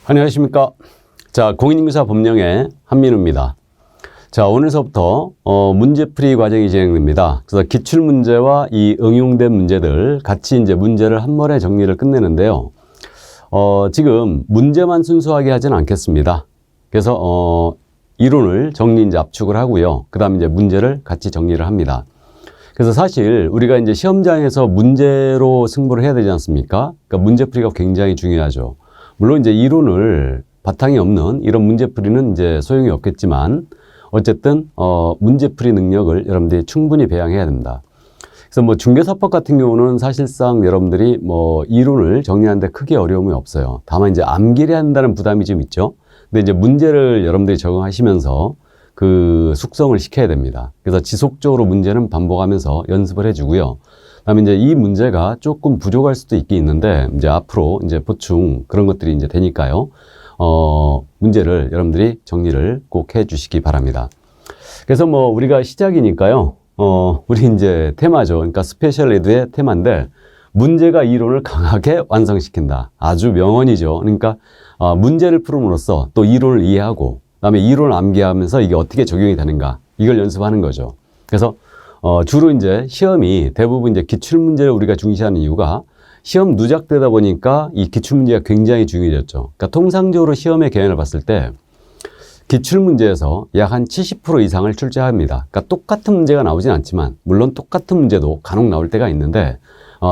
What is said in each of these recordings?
안녕하십니까. 자, 공인인증사 법령의 한민우입니다. 자, 오늘서부터 문제풀이 과정이 진행됩니다. 그래서 기출문제와 이 응용된 문제들 같이 이제 문제를 한 번에 정리를 끝내는데요. 지금 문제만 순수하게 하진 않겠습니다. 그래서 이론을 정리 이제 압축을 하고요. 그 다음에 이제 문제를 같이 정리를 합니다. 그래서 사실 우리가 이제 시험장에서 문제로 승부를 해야 되지 않습니까? 그러니까 문제풀이가 굉장히 중요하죠. 물론 이제 이론을 바탕이 없는 이런 문제풀이는 이제 소용이 없겠지만 어쨌든 문제풀이 능력을 여러분들이 충분히 배양해야 됩니다. 그래서 뭐 중개사법 같은 경우는 사실상 여러분들이 뭐 이론을 정리하는데 크게 어려움이 없어요. 다만 이제 암기를 한다는 부담이 좀 있죠. 근데 이제 문제를 여러분들이 적응하시면서 그 숙성을 시켜야 됩니다. 그래서 지속적으로 문제는 반복하면서 연습을 해주고요. 그다음에 이제 이 문제가 조금 부족할 수도 있긴 있는데 이제 앞으로 이제 보충 그런 것들이 이제 되니까요. 문제를 여러분들이 정리를 꼭 해주시기 바랍니다. 그래서 뭐 우리가 시작이니까요. 우리 이제 테마죠. 그러니까 스페셜 에듀의 테마인데 문제가 이론을 강하게 완성시킨다. 아주 명언이죠. 그러니까 문제를 풀음으로써 또 이론을 이해하고 그다음에 이론을 암기하면서 이게 어떻게 적용이 되는가 이걸 연습하는 거죠. 그래서 주로 이제 시험이 대부분 이제 기출문제를 우리가 중시하는 이유가 시험 누적되다 보니까 이 기출문제가 굉장히 중요해졌죠. 그러니까 통상적으로 시험의 개연을 봤을 때 기출문제에서 약 한 70% 이상을 출제합니다. 그러니까 똑같은 문제가 나오진 않지만 물론 똑같은 문제도 간혹 나올 때가 있는데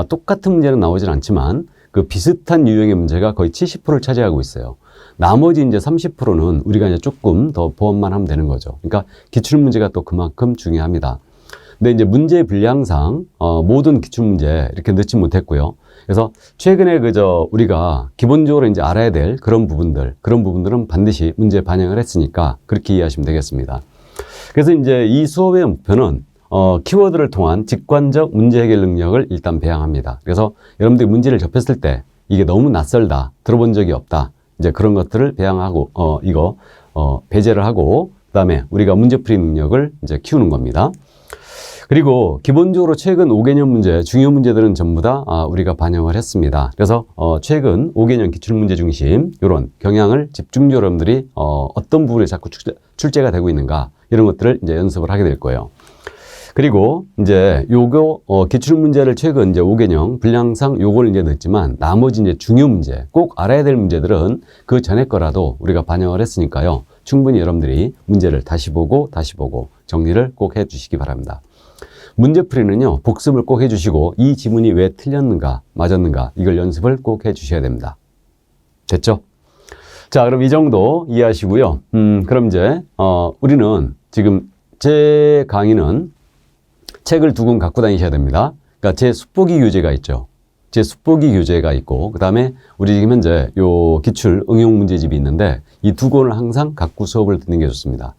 똑같은 문제는 나오진 않지만 그 비슷한 유형의 문제가 거의 70%를 차지하고 있어요. 나머지 이제 30%는 우리가 이제 조금 더 보완만 하면 되는 거죠. 그러니까 기출문제가 또 그만큼 중요합니다. 근데 이제 문제 분량상 모든 기출문제 이렇게 넣지 못했고요. 그래서 최근에 우리가 기본적으로 이제 알아야 될 그런 부분들은 반드시 문제에 반영을 했으니까 그렇게 이해하시면 되겠습니다. 그래서 이제 이 수업의 목표는 키워드를 통한 직관적 문제 해결 능력을 일단 배양합니다. 그래서 여러분들이 문제를 접했을 때 이게 너무 낯설다, 들어본 적이 없다, 이제 그런 것들을 배양하고 배제를 하고 그다음에 우리가 문제풀이 능력을 이제 키우는 겁니다. 그리고 기본적으로 최근 5개년 문제, 중요 문제들은 전부 다 우리가 반영을 했습니다. 그래서 최근 5개년 기출문제 중심 이런 경향을 집중적으로 여러분들이 어떤 부분에 자꾸 출제가 되고 있는가 이런 것들을 이제 연습을 하게 될 거예요. 그리고 이제 기출문제를 최근 이제 5개년 분량상 요걸 이제 넣었지만 나머지 이제 중요 문제, 꼭 알아야 될 문제들은 그 전에 거라도 우리가 반영을 했으니까요. 충분히 여러분들이 문제를 다시 보고 정리를 꼭 해주시기 바랍니다. 문제풀이는요, 복습을 꼭 해주시고 이 지문이 왜 틀렸는가, 맞았는가 이걸 연습을 꼭 해주셔야 됩니다. 됐죠? 자, 그럼 이 정도 이해하시고요. 그럼 이제 우리는 지금 제 강의는 책을 2권 갖고 다니셔야 됩니다. 그러니까 제 숙보기 교재가 있죠. 제 숙보기 교재가 있고 그 다음에 우리 지금 현재 요 기출 응용 문제집이 있는데 이 2권을 항상 갖고 수업을 듣는 게 좋습니다.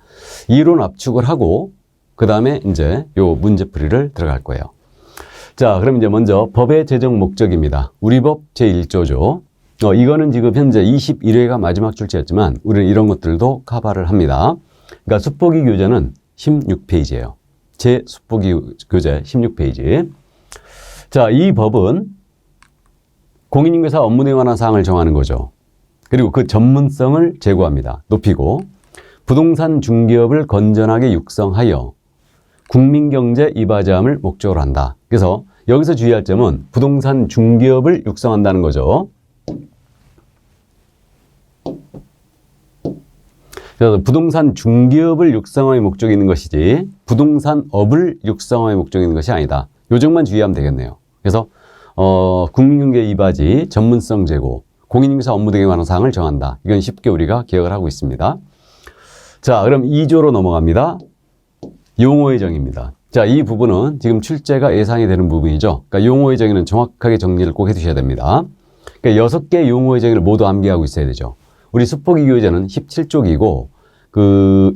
이론 압축을 하고 그 다음에 이제 요 문제풀이를 들어갈 거예요. 자, 그럼 이제 먼저 법의 제정 목적입니다. 우리 법 제1조죠. 이거는 지금 현재 21회가 마지막 출제였지만 우리는 이런 것들도 커버를 합니다. 그러니까 숙보기 교재는 16페이지예요. 제 숙보기 교재 16페이지. 자, 이 법은 공인인증사 업무 등에 관한 사항을 정하는 거죠. 그리고 그 전문성을 제고합니다. 높이고 부동산 중개업을 건전하게 육성하여 국민경제 이바지함을 목적으로 한다. 그래서 여기서 주의할 점은 부동산 중개업을 육성한다는 거죠. 그래서 부동산 중개업을 육성함의 목적이 있는 것이지 부동산업을 육성함의 목적이 있는 것이 아니다. 요 점만 주의하면 되겠네요. 그래서 국민경제 이바지, 전문성 제고, 공인인증사 업무 등에 관한 사항을 정한다. 이건 쉽게 우리가 기억을 하고 있습니다. 자, 그럼 2조로 넘어갑니다. 용어의 정의입니다. 자, 이 부분은 지금 출제가 예상이 되는 부분이죠. 그러니까 용어의 정의는 정확하게 정리를 꼭 해두셔야 됩니다. 그러니까 6개의 용어의 정의를 모두 암기하고 있어야 되죠. 우리 숙보기 교재는 17쪽이고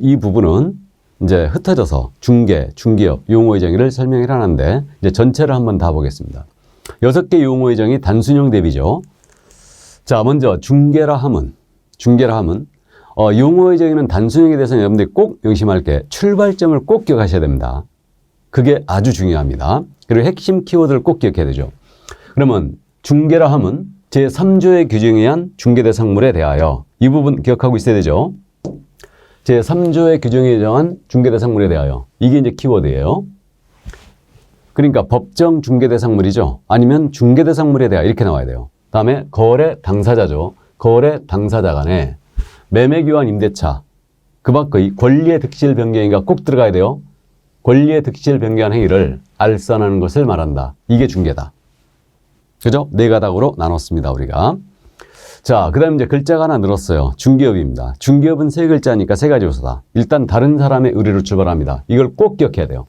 이 부분은 이제 흩어져서 중개업 용어의 정의를 설명을 하는데 이제 전체를 한번 다 보겠습니다. 6개 용어의 정의 단순형 대비죠. 자, 먼저 중개라 함은 용어의 정의는 단순형에 대해서는 여러분들이 꼭 명심할 게 출발점을 꼭 기억하셔야 됩니다. 그게 아주 중요합니다. 그리고 핵심 키워드를 꼭 기억해야 되죠. 그러면 중개라 함은 제3조의 규정에 의한 중개대상물에 대하여 이 부분 기억하고 있어야 되죠. 제3조의 규정에 정한 중개대상물에 대하여. 이게 이제 키워드예요. 그러니까 법정 중개대상물이죠. 아니면 중개대상물에 대하여 이렇게 나와야 돼요. 다음에 거래 당사자죠. 거래 당사자 간에 매매교환 임대차 그 밖의 권리의 득실 변경인가 꼭 들어가야 돼요. 권리의 득실 변경한 행위를 알선하는 것을 말한다. 이게 중개다. 그죠? 네 가닥으로 나눴습니다, 우리가. 자, 그 다음에 이제 글자가 하나 늘었어요. 중개업입니다. 중개업은 세 글자니까 세 가지 요소다. 일단 다른 사람의 의뢰로 출발합니다. 이걸 꼭 기억해야 돼요.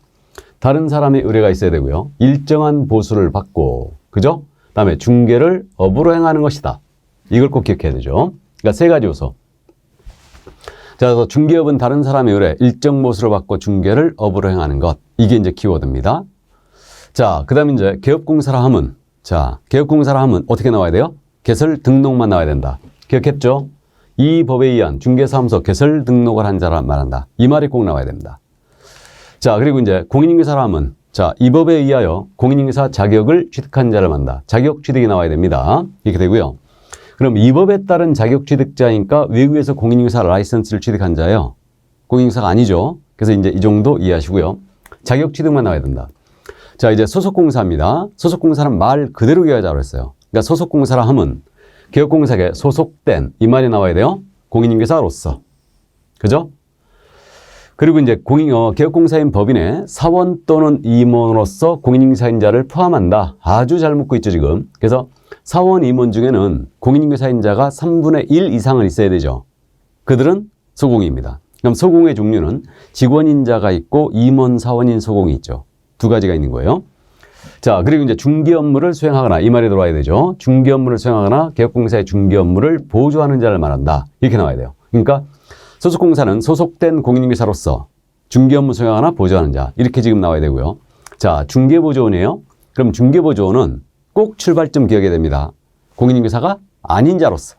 다른 사람의 의뢰가 있어야 되고요. 일정한 보수를 받고, 그죠? 그 다음에 중개를 업으로 행하는 것이다. 이걸 꼭 기억해야 되죠. 그러니까 세 가지 요소. 자, 그래서 중개업은 다른 사람의 의뢰, 일정 보수를 받고 중개를 업으로 행하는 것. 이게 이제 키워드입니다. 자, 그 다음에 이제 개업공사라 함은, 자, 개업공사라 함은 어떻게 나와야 돼요? 개설 등록만 나와야 된다. 기억했죠? 이 법에 의한 중개사무소 개설 등록을 한 자라 말한다. 이 말이 꼭 나와야 됩니다. 자, 그리고 이제 공인인계사라 함은, 자, 이 법에 의하여 공인인계사 자격을 취득한 자를 말한다. 자격 취득이 나와야 됩니다. 이렇게 되고요. 그럼 이 법에 따른 자격 취득자니까 외국에서 공인인계사 라이선스를 취득한 자예요. 공인인계사가 아니죠. 그래서 이제 이 정도 이해하시고요. 자격 취득만 나와야 된다. 자, 이제 소속공사입니다. 소속공사는 말 그대로 기하자고 했어요. 그러니까 소속공사라 함은 개업공사에 소속된 이 말이 나와야 돼요. 공인인계사로서. 그죠? 그리고 이제 개업공사인 법인의 사원 또는 임원으로서 공인인계사인자를 포함한다. 아주 잘 묻고 있죠, 지금. 그래서 사원 임원 중에는 공인인계사인자가 3분의 1 이상은 있어야 되죠. 그들은 소공입니다. 그럼 소공의 종류는 직원인자가 있고 임원, 사원인 소공이 있죠. 두 가지가 있는 거예요. 자, 그리고 이제 중개 업무를 수행하거나 이 말이 들어와야 되죠. 중개 업무를 수행하거나 개업공사의 중개 업무를 보조하는 자를 말한다. 이렇게 나와야 돼요. 그러니까 소속공사는 소속된 공인인계사로서 중개 업무 수행하거나 보조하는 자. 이렇게 지금 나와야 되고요. 자, 중개보조원이에요. 그럼 중개보조원은 꼭 출발점 기억해야 됩니다. 공인인계사가 아닌 자로서.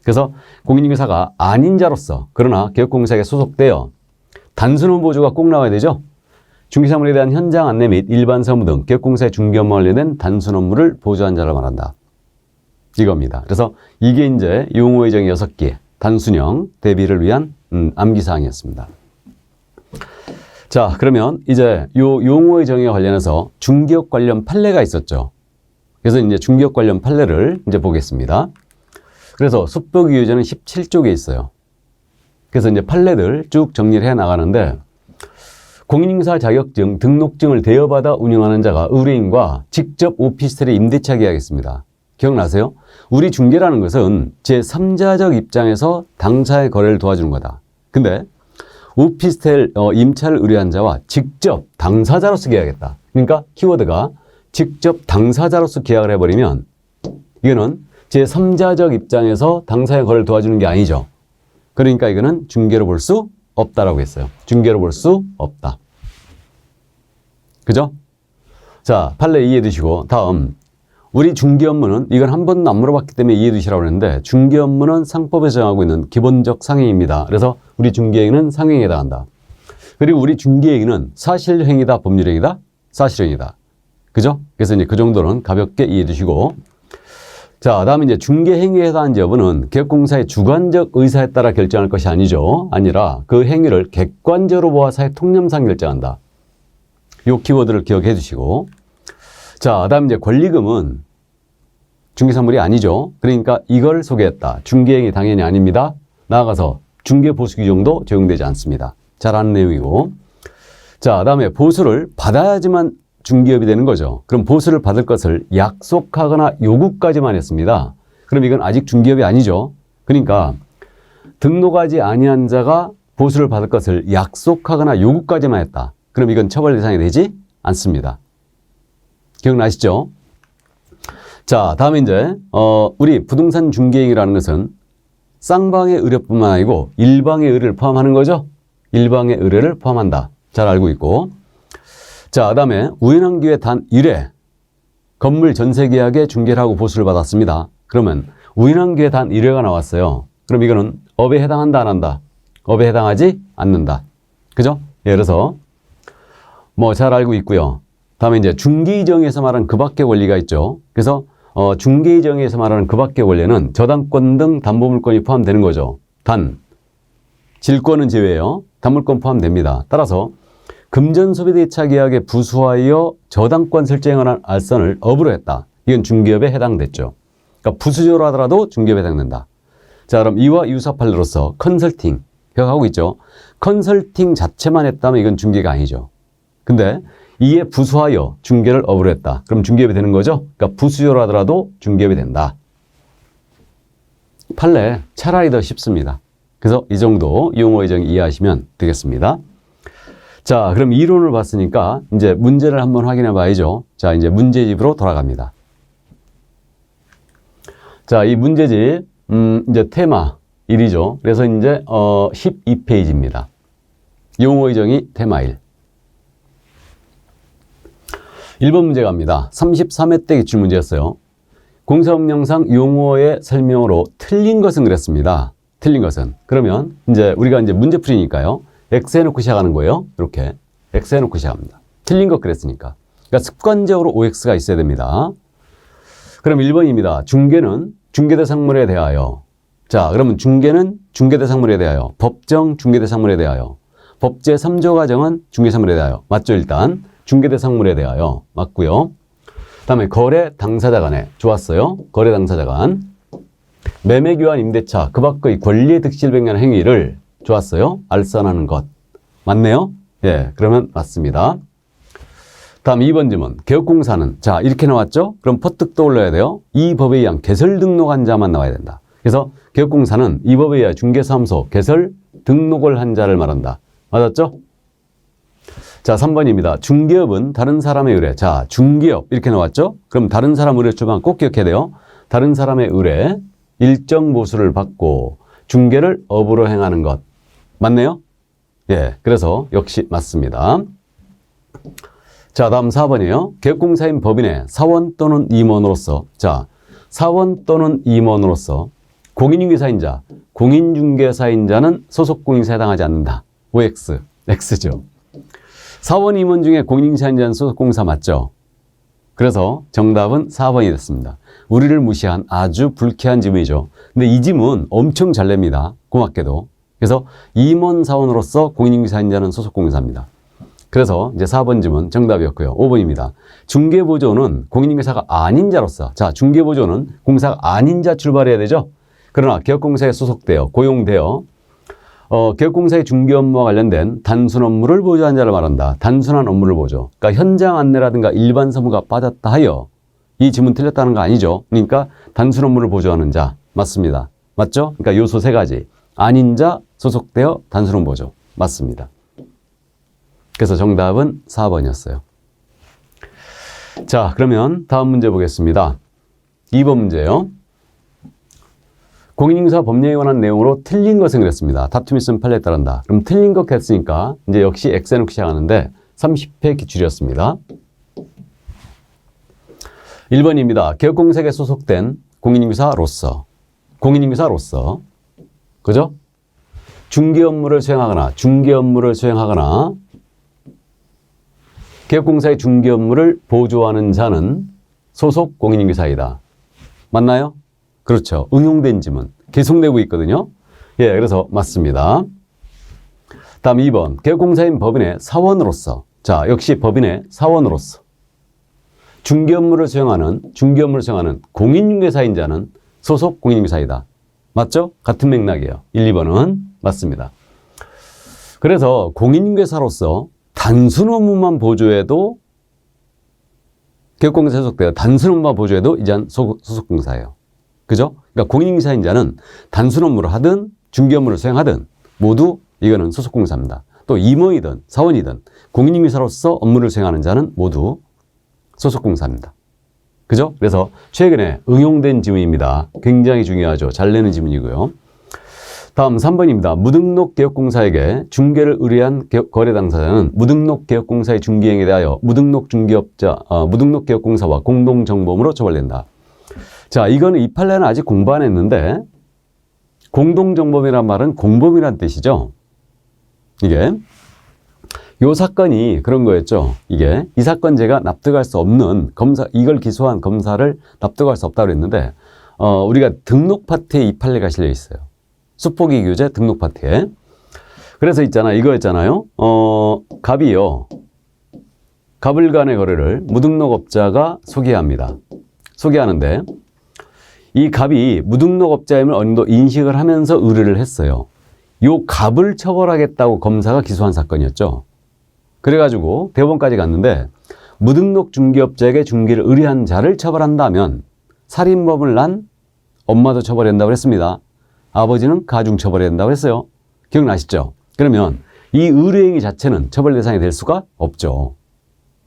그래서 공인인계사가 아닌 자로서 그러나 개업공사에 소속되어 단순 보조가 꼭 나와야 되죠. 중개사물에 대한 현장 안내 및 일반 사무 등 개업공사의 중개 업무와 관련된 단순 업무를 보조한 자를 말한다. 이겁니다. 그래서 이게 이제 용어의 정의 6개, 단순형 대비를 위한 암기사항이었습니다. 자, 그러면 이제 요 용어의 정의와 관련해서 중개업 관련 판례가 있었죠. 그래서 이제 중개업 관련 판례를 이제 보겠습니다. 그래서 숙법유효제는 17쪽에 있어요. 그래서 이제 판례들 쭉 정리를 해 나가는데 공인인계사 자격증, 등록증을 대여받아 운영하는 자가 의뢰인과 직접 오피스텔에 임대차 계약했습니다. 기억나세요? 우리 중개라는 것은 제3자적 입장에서 당사의 거래를 도와주는 거다. 근데 오피스텔 임차를 의뢰한 자와 직접 당사자로서 계약했다. 그러니까 키워드가 직접 당사자로서 계약을 해버리면 이거는 제3자적 입장에서 당사의 거래를 도와주는 게 아니죠. 그러니까 이거는 중개로 볼 수 없다라고 했어요. 중개로 볼 수 없다. 그죠? 자, 판례 이해해 두시고 다음 우리 중개 업무는 이건 한 번도 안 물어봤기 때문에 이해해 두시라고 했는데 중개 업무는 상법에서 정하고 있는 기본적 상행입니다. 그래서 우리 중개행위는 상행에 해당한다. 그리고 우리 중개행위는 사실행위다, 법률행위다, 사실행위다. 그죠? 그래서 이제 그 정도는 가볍게 이해해 두시고 자, 다음에 이제 중개행위에 해당하는 여부는 개업공사의 주관적 의사에 따라 결정할 것이 아니라 그 행위를 객관적으로 보아 사회 통념상 결정한다. 요 키워드를 기억해 두시고 자, 다음 이제 권리금은 중개사물이 아니죠. 그러니까 이걸 소개했다. 중개행위 당연히 아닙니다. 나아가서 중개보수 규정도 적용되지 않습니다. 잘 아는 내용이고 자, 다음에 보수를 받아야지만 중개업이 되는 거죠. 그럼 보수를 받을 것을 약속하거나 요구까지만 했습니다. 그럼 이건 아직 중개업이 아니죠. 그러니까 등록하지 아니한 자가 보수를 받을 것을 약속하거나 요구까지만 했다. 그럼 이건 처벌 대상이 되지 않습니다. 기억나시죠? 자, 다음에 이제 우리 부동산 중개행위라는 것은 쌍방의 의뢰뿐만 아니고 일방의 의뢰를 포함하는 거죠. 일방의 의뢰를 포함한다. 잘 알고 있고 자, 다음에 우연한 기회 단 1회 건물 전세계약에 중개를 하고 보수를 받았습니다. 그러면 우연한 기회 단 1회가 나왔어요. 그럼 이거는 업에 해당한다, 안 한다? 업에 해당하지 않는다. 그죠? 예, 그래서 뭐 잘 알고 있고요. 다음에 이제 중개정에서 말한 그 밖의 권리가 있죠. 그래서 중개의정에서 말하는 그 밖의 권리는 저당권 등 담보물권이 포함되는 거죠. 단, 질권은 제외예요. 담보물권 포함됩니다. 따라서 금전소비대차 계약에 부수하여 저당권 설정에 관한 알선을 업으로 했다. 이건 중개업에 해당됐죠. 그러니까 부수적으로 하더라도 중개업에 해당된다. 자, 그럼 이와 유사 판례로서 컨설팅, 기억하고 있죠? 컨설팅 자체만 했다면 이건 중개가 아니죠. 근데 이에 부수하여 중개를 업으로 했다. 그럼 중개업이 되는 거죠? 그러니까 부수적으로 하더라도 중개업이 된다. 판례 차라리 더 쉽습니다. 그래서 이 정도 용어 의정 이해하시면 되겠습니다. 자, 그럼 이론을 봤으니까 이제 문제를 한번 확인해 봐야죠. 자, 이제 문제집으로 돌아갑니다. 자, 이 문제집, 이제 테마 1이죠. 그래서 이제, 12페이지입니다. 용어 의정이 테마 1. 1번 문제 갑니다. 33회 때 기출문제였어요. 공사법령상 용어의 설명으로 틀린 것은 그랬습니다. 틀린 것은. 그러면 이제 우리가 이제 문제 풀이니까요. X 해놓고 시작하는 거예요. 이렇게. X 해놓고 시작합니다. 틀린 것 그랬으니까. 그러니까 습관적으로 OX가 있어야 됩니다. 그럼 1번입니다. 중개는 중개대상물에 대하여. 자, 그러면 중개는 중개대상물에 대하여. 법정 중개대상물에 대하여. 법제 3조 과정은 중개상물에 대하여. 맞죠, 일단. 중개대상물에 대하여. 맞고요. 다음에 거래 당사자 간에. 좋았어요. 거래 당사자 간. 매매 교환 임대차 그 밖의 권리의 득실 변경하는 행위를 좋았어요. 알선하는 것. 맞네요. 예, 그러면 맞습니다. 다음 2번 질문. 개업공사는 자 이렇게 나왔죠. 그럼 퍼뜩 떠올려야 돼요. 이 법에 의한 개설 등록한 자만 나와야 된다. 그래서 개업공사는 이 법에 의한 중개사무소 개설 등록을 한 자를 말한다. 맞았죠? 자, 3번입니다. 중개업은 다른 사람의 의뢰. 자, 중개업 이렇게 나왔죠? 그럼 다른 사람 의뢰 주면 꼭 기억해야 돼요. 다른 사람의 의뢰 일정 보수를 받고 중개를 업으로 행하는 것. 맞네요? 예, 그래서 역시 맞습니다. 자, 다음 4번이에요. 개업공사인 법인의 사원 또는 임원으로서 자, 사원 또는 임원으로서 공인중개사인자, 공인중개사인자는 소속 공인사에 해당하지 않는다. OX, X죠. 사원 임원 중에 공인중개사인자는 소속 공사 맞죠? 그래서 정답은 4번이 됐습니다. 우리를 무시한 아주 불쾌한 지문이죠. 근데 이 지문 엄청 잘 냅니다. 고맙게도. 그래서 임원 사원으로서 공인중개사인자는 소속 공인사입니다. 그래서 이제 4번 지문 정답이었고요. 5번입니다. 중개보조는 공인중개사가 아닌 자로서 자, 중개보조는 공사가 아닌 자 출발해야 되죠. 그러나 개업공사에 소속되어 고용되어 개업공사의 중개 업무와 관련된 단순 업무를 보조한 자를 말한다. 단순한 업무를 보조. 그러니까 현장 안내라든가 일반 사무가 빠졌다 하여 이 지문 틀렸다는 거 아니죠. 그러니까 단순 업무를 보조하는 자 맞습니다. 맞죠? 그러니까 요소 3가지. 아닌 자 소속되어 단순 업무 보조. 맞습니다. 그래서 정답은 4번이었어요. 자, 그러면 다음 문제 보겠습니다. 2번 문제요. 공인중개사 법령에 관한 내용으로 틀린 것은 그랬습니다. 다툼이 있으면 판례에 따른다. 그럼 틀린 것 했으니까 이제 역시 X 해놓고 시작하는데 30회 기출이었습니다. 1번입니다. 개업공사에 소속된 공인중개사로서 그죠? 중개 업무를 수행하거나 개업공사의 중개 업무를 보조하는 자는 소속 공인중개사이다. 맞나요? 그렇죠. 응용된 지문. 계속되고 있거든요. 예, 그래서 맞습니다. 다음 2번. 개업공사인 법인의 사원으로서. 자, 역시 법인의 사원으로서. 중개 업무를 수행하는 공인중개사인 자는 소속 공인중개사이다. 맞죠? 같은 맥락이에요. 1, 2번은 맞습니다. 그래서 공인중개사로서 단순 업무만 보조해도 개업공사에 소속되어 단순 업무만 보조해도 이제는 소속 공사예요. 그죠? 그러니까 공인중개사인 자는 단순 업무를 하든 중개 업무를 수행하든 모두 이거는 소속 공사입니다. 또 임원이든 사원이든 공인중개사로서 업무를 수행하는 자는 모두 소속 공사입니다. 그죠? 그래서 최근에 응용된 지문입니다. 굉장히 중요하죠. 잘 내는 지문이고요. 다음 3번입니다. 무등록 개업공사에게 중개를 의뢰한 거래 당사자는 무등록 개업공사의 중개행위에 대하여 무등록 개업공사와 공동정범으로 처벌된다. 자, 이거는 이 판례는 아직 공부 안 했는데 공동정범이란 말은 공범이란 뜻이죠. 이게 요 사건이 그런 거였죠. 이게 이 사건제가 납득할 수 없는 검사, 이걸 기소한 검사를 납득할 수 없다고 그랬는데 우리가 등록 파트에 이 판례가 실려 있어요. 수포기 규제 등록 파트에. 그래서 있잖아, 이거였잖아요. 갑이요. 갑을 간의 거래를 무등록업자가 소개합니다. 소개하는데 이 갑이 무등록업자임을 어느 정도 인식을 하면서 의뢰를 했어요. 요 갑을 처벌하겠다고 검사가 기소한 사건이었죠. 그래가지고 대법원까지 갔는데 무등록 중개업자에게 중개를 의뢰한 자를 처벌한다면 살인범을 난 엄마도 처벌해야 된다고 했습니다. 아버지는 가중 처벌해야 된다고 했어요. 기억나시죠? 그러면 이 의뢰행위 자체는 처벌 대상이 될 수가 없죠.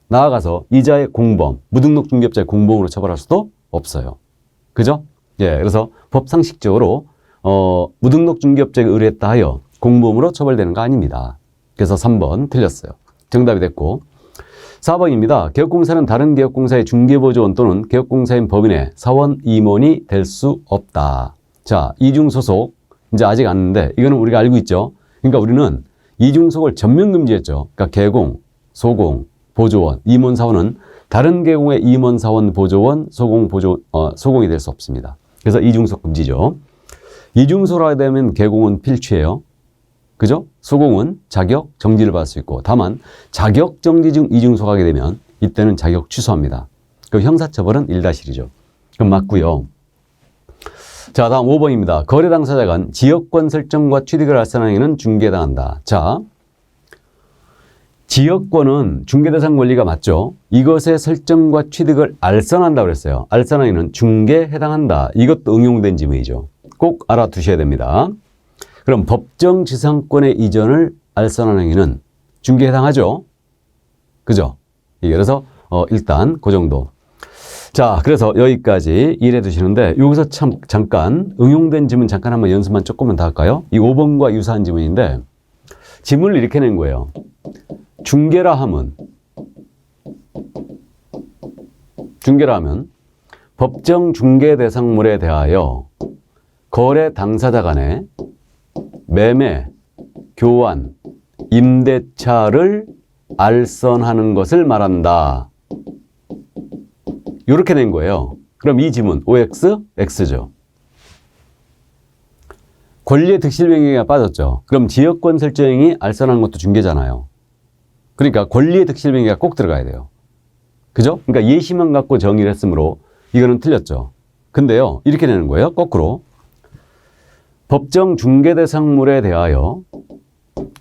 나아가서 이자의 공범, 무등록 중개업자의 공범으로 처벌할 수도 없어요. 그죠? 예, 그래서 법 상식적으로 무등록 중개업자에게 의뢰했다 하여 공범으로 처벌되는 거 아닙니다. 그래서 3번 틀렸어요. 정답이 됐고 4번입니다. 개업공사는 다른 개업공사의 중개보조원 또는 개업공사인 법인의 사원 임원이 될 수 없다. 자, 이중소속 이제 아직 안 했는데 이거는 우리가 알고 있죠. 그러니까 우리는 이중소속을 전면 금지했죠. 그러니까 개공, 소공, 보조원, 임원사원은 다른 개공의 임원사원, 보조원, 소공이 될 수 없습니다. 그래서 이중소속 금지죠. 이중소속하게 되면 개공은 필취예요. 그죠? 소공은 자격 정지를 받을 수 있고 다만 자격 정지 중 이중소속하게 되면 이때는 자격 취소합니다. 그럼 형사처벌은 1-1이죠. 그럼 맞고요. 자, 다음 5번입니다. 거래 당사자 간 지역권 설정과 취득을 알선하는 행위는 중개해당한다. 자, 지역권은 중개대상 권리가 맞죠. 이것의 설정과 취득을 알선한다고 그랬어요. 알선하는 행위는 중개에 해당한다. 이것도 응용된 지문이죠. 꼭 알아두셔야 됩니다. 그럼 법정 지상권의 이전을 알선하는 행위는 중개에 해당하죠. 그죠? 그래서 일단 그 정도. 자, 그래서 여기까지 이해해 두시는데 여기서 참 잠깐 응용된 지문 잠깐 한번 연습만 조금만 더 할까요? 이 5번과 유사한 지문인데 지문을 이렇게 낸 거예요. 중개라 함은 법정 중개 대상물에 대하여 거래 당사자 간의 매매, 교환, 임대차를 알선하는 것을 말한다. 이렇게 낸 거예요. 그럼 이 지문 OX, X죠. 권리의 득실명예가 빠졌죠. 그럼 지역권 설정이 알선하는 것도 중개잖아요. 그러니까 권리의 득실명예가 꼭 들어가야 돼요. 그죠? 그러니까 예시만 갖고 정의를 했으므로 이거는 틀렸죠. 근데요, 이렇게 내는 거예요. 거꾸로. 법정 중개대상물에 대하여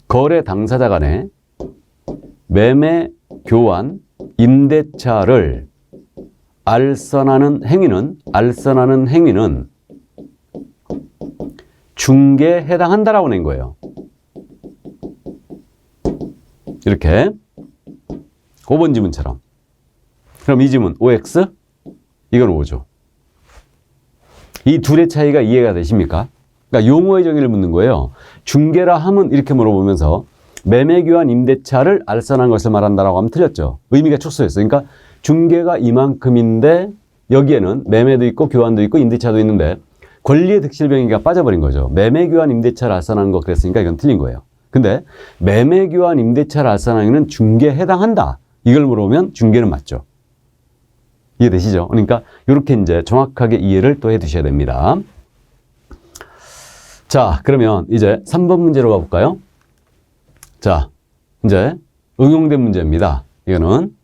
거래 당사자 간의 매매, 교환, 임대차를 알선하는 행위는 중개에 해당한다라고 낸 거예요. 이렇게 5번 지문처럼. 그럼 이 지문 OX, 이건 O죠. 이 둘의 차이가 이해가 되십니까? 그러니까 용어의 정의를 묻는 거예요. 중개라 함은 이렇게 물어보면서 매매, 교환, 임대차를 알선한 것을 말한다라고 하면 틀렸죠. 의미가 축소했어요. 그러니까 중개가 이만큼인데 여기에는 매매도 있고 교환도 있고 임대차도 있는데 권리의 득실병이가 빠져버린 거죠. 매매, 교환, 임대차를 알선한 거 그랬으니까 이건 틀린 거예요. 근데 매매, 교환, 임대차를 알선하는 중개에 해당한다. 이걸 물어보면 중개는 맞죠. 이해되시죠? 그러니까 이렇게 이제 정확하게 이해를 또 해 두셔야 됩니다. 자, 그러면 이제 3번 문제로 가볼까요? 자, 이제 응용된 문제입니다. 이거는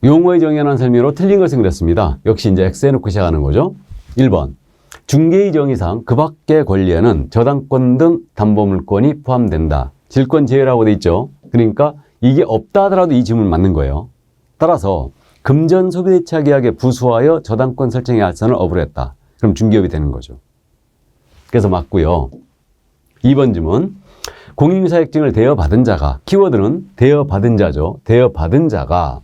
용어의 정의하는 설명으로 틀린 것을 그렸습니다. 역시 이제 X 해놓고 시작하는 거죠. 1번. 중개의 정의상 그 밖의 권리에는 저당권 등 담보물권이 포함된다. 질권 제외라고 돼 있죠. 그러니까 이게 없다 하더라도 이 지문은 맞는 거예요. 따라서 금전 소비대차 계약에 부수하여 저당권 설정의 알선을 어불했다. 그럼 중개업이 되는 거죠. 그래서 맞고요. 2번 지문. 공인중개사획증을 대여받은 자가, 키워드는 대여받은 자죠. 대여받은 자가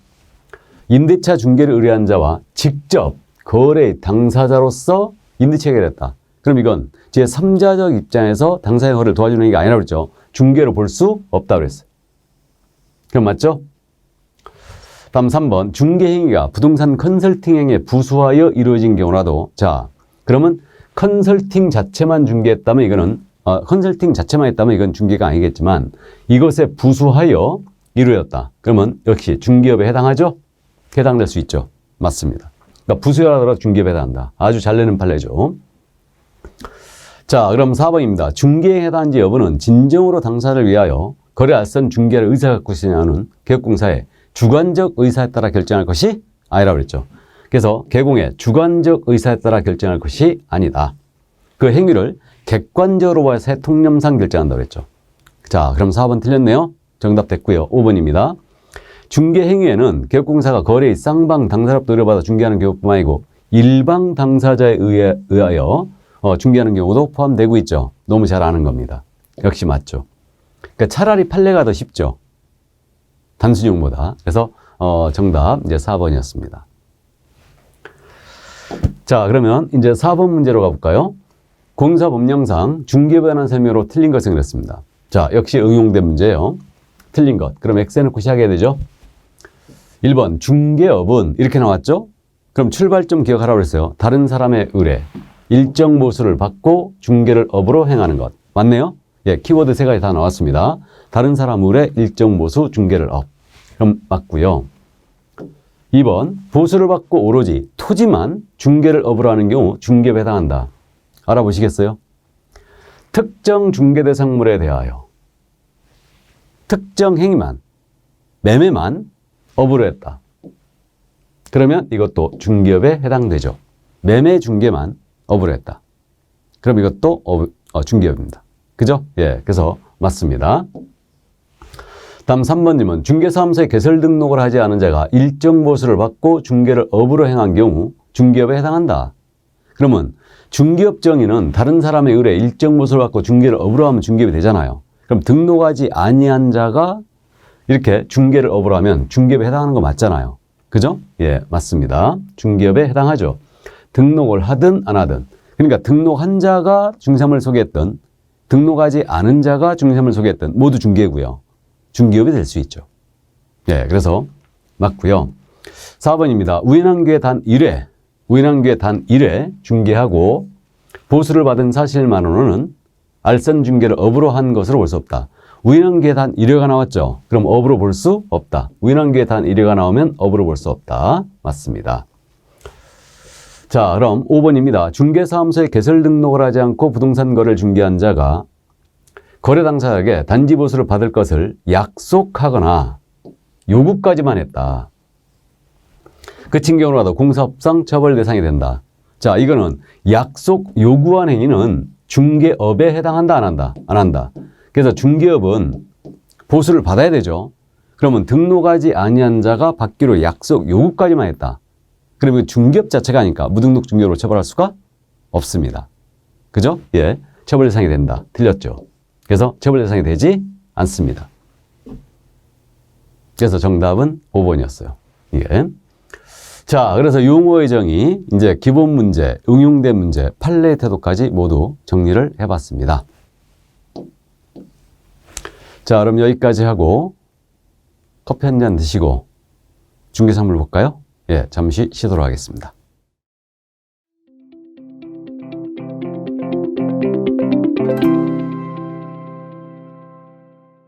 임대차 중개를 의뢰한 자와 직접 거래 당사자로서 임대차 계약을 했다. 그럼 이건 제3자적 입장에서 당사자의 거래를 도와주는 게 아니라고 그랬죠. 중개로 볼 수 없다고 그랬어요. 그럼 맞죠? 다음 3번. 중개행위가 부동산 컨설팅 행위에 부수하여 이루어진 경우라도, 자, 그러면 컨설팅 자체만 중개했다면 이거는 컨설팅 자체만 했다면 이건 중개가 아니겠지만 이것에 부수하여 이루어졌다. 그러면 역시 중개업에 해당하죠? 해당될 수 있죠. 맞습니다. 그러니까 부수하더라도 중개업에 해당한다. 아주 잘 내는 판례죠. 자, 그럼 4번입니다. 중개에 해당한지 여부는 진정으로 당사를 위하여 거래 알선 중개를 의사할 것이냐는 개업공사의 주관적 의사에 따라 결정할 것이 아니라고 그랬죠. 그래서 개공의 주관적 의사에 따라 결정할 것이 아니다. 그 행위를 객관적으로 봐서 통념상 결정한다고 그랬죠. 자, 그럼 4번 틀렸네요. 정답 됐고요. 5번입니다. 중개 행위에는 개업공사가 거래의 쌍방 당사로부터 의뢰받아 중개하는 경우뿐만 아니고 일방 당사자에 의하여 중개하는 경우도 포함되고 있죠. 너무 잘 아는 겁니다. 역시 맞죠. 그러니까 차라리 판례가 더 쉽죠. 단순형보다. 그래서 정답 이제 4번이었습니다. 자, 그러면 이제 4번 문제로 가볼까요? 공사법령상 중개업에 관한 설명으로 틀린 것은 그랬습니다. 자, 역시 응용된 문제예요. 틀린 것. 그럼 X 해놓고 시작해야 되죠. 1번 중개업은 이렇게 나왔죠. 그럼 출발점 기억하라고 그랬어요. 다른 사람의 의뢰, 일정 보수를 받고 중개를 업으로 행하는 것. 맞네요. 예, 키워드 3가지 다 나왔습니다. 다른 사람 의뢰, 일정 보수, 중개를 업. 그럼 맞고요. 2번 보수를 받고 오로지 토지만 중개를 업으로 하는 경우 중개업에 해당한다. 알아보시겠어요? 특정 중개대상물에 대하여 특정 행위만, 매매만 업으로 했다. 그러면 이것도 중개업에 해당되죠. 매매 중개만 업으로 했다. 그럼 이것도 중개업입니다. 그죠? 예, 그래서 맞습니다. 다음 3번님은 중개사무소에 개설 등록을 하지 않은 자가 일정 보수를 받고 중개를 업으로 행한 경우 중개업에 해당한다. 그러면 중개업 정의는 다른 사람의 의뢰 일정 보수를 받고 중개를 업으로 하면 중개업이 되잖아요. 그럼 등록하지 아니한 자가 이렇게 중개를 업으로 하면 중개업에 해당하는 거 맞잖아요. 그죠? 예, 맞습니다. 중개업에 해당하죠. 등록을 하든 안 하든. 그러니까 등록한 자가 중개사무소를 소개했든 등록하지 않은 자가 중개사무소를 소개했든 모두 중개고요. 중개업이 될 수 있죠. 예, 그래서 맞고요. 4번입니다. 우연한 기회 단 1회, 우연한 기회 단 1회 중개하고 보수를 받은 사실만으로는 알선 중개를 업으로 한 것으로 볼 수 없다. 우연한 기회 단 1회가 나왔죠. 그럼 업으로 볼 수 없다. 우연한 기회 단 1회가 나오면 업으로 볼 수 없다. 맞습니다. 자, 그럼 5번입니다. 중개사무소에 개설 등록을 하지 않고 부동산 거래를 중개한 자가 거래 당사자에게 단지 보수를 받을 것을 약속하거나 요구까지만 했다. 그친 경우라도 공사법상 처벌 대상이 된다. 자, 이거는 약속 요구한 행위는 중개업에 해당한다, 안 한다? 안 한다. 그래서 중개업은 보수를 받아야 되죠. 그러면 등록하지 아니한 자가 받기로 약속 요구까지만 했다. 그러면 중개업 자체가 아니까 무등록 중개업으로 처벌할 수가 없습니다. 그죠? 예, 처벌 대상이 된다. 틀렸죠. 그래서 처벌 대상이 되지 않습니다. 그래서 정답은 5번이었어요. 예. 자, 그래서 용어의 정의, 이제 기본 문제, 응용된 문제, 판례의 태도까지 모두 정리를 해봤습니다. 자, 그럼 여기까지 하고 커피 한 잔 드시고 중개사물 볼까요? 예, 잠시 쉬도록 하겠습니다.